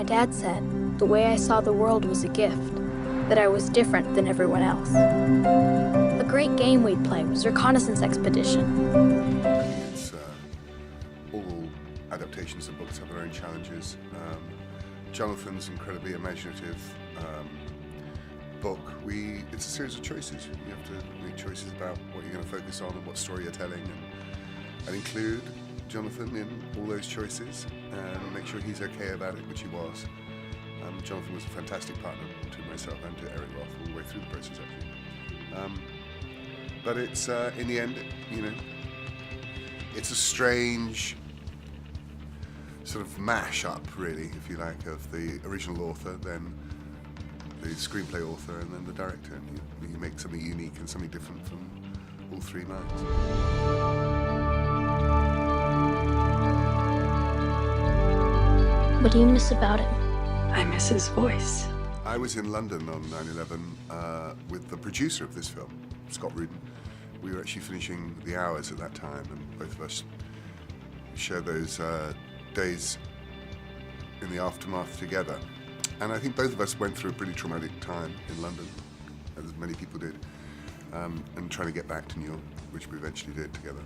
dad said the way I saw the world was a gift, that I was different than everyone else. A great game we'd play was Reconnaissance Expedition. It's all adaptations of books have their own challenges. Jonathan's incredibly imaginative book. It's a series of choices. You have to make choices about what you're going to focus on and what story you're telling, and include Jonathan in all those choices and make sure he's okay about it, which he was. Jonathan was a fantastic partner to myself and to Eric Roth all the way through the process, actually. But it's, in the end, it's a strange sort of mash-up, really, if you like, of the original author, then the screenplay author, and then the director. And you make something unique and something different from all three minds. What do you miss about him? I miss his voice. I was in London on 9/11 with the producer of this film, Scott Rudin. We were actually finishing the hours at that time, and both of us shared those days in the aftermath together. And I think both of us went through a pretty traumatic time in London, as many people did, and trying to get back to New York, which we eventually did together.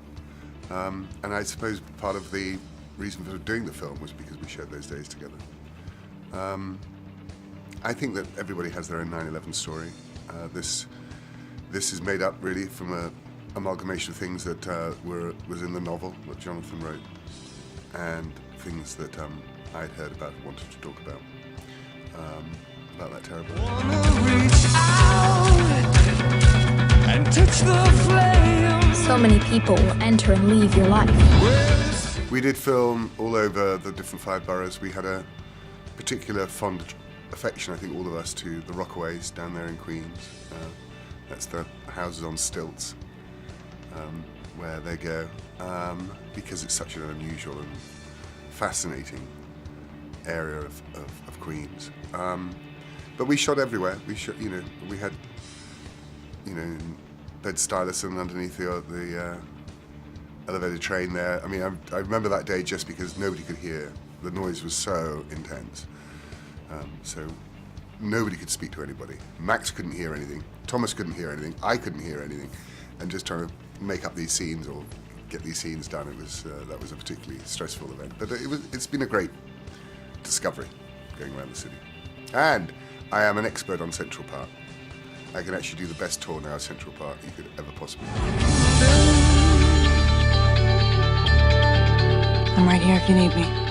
And I suppose part of the reason for doing the film was because we shared those days together. I think that everybody has their own 9/11 story. This is made up really from an amalgamation of things that was in the novel that Jonathan wrote, and things that I'd heard about and wanted to talk about that terrible. And touch the flame. So many people will enter and leave your life. We did film all over the different 5 boroughs. We had a particular fond affection, I think all of us, to the Rockaways down there in Queens. That's the houses on stilts where they go, because it's such an unusual and fascinating area of Queens. But we shot everywhere. We shot, we had, Bed-Stuy underneath the elevated train there. I mean, I remember that day just because nobody could hear. The noise was so intense. So nobody could speak to anybody. Max couldn't hear anything. Thomas couldn't hear anything. I couldn't hear anything. And just trying to make up these scenes or get these scenes done, that was a particularly stressful event. But it's been a great discovery going around the city. And I am an expert on Central Park. I can actually do the best tour now of Central Park you could ever possibly do. I'm right here if you need me.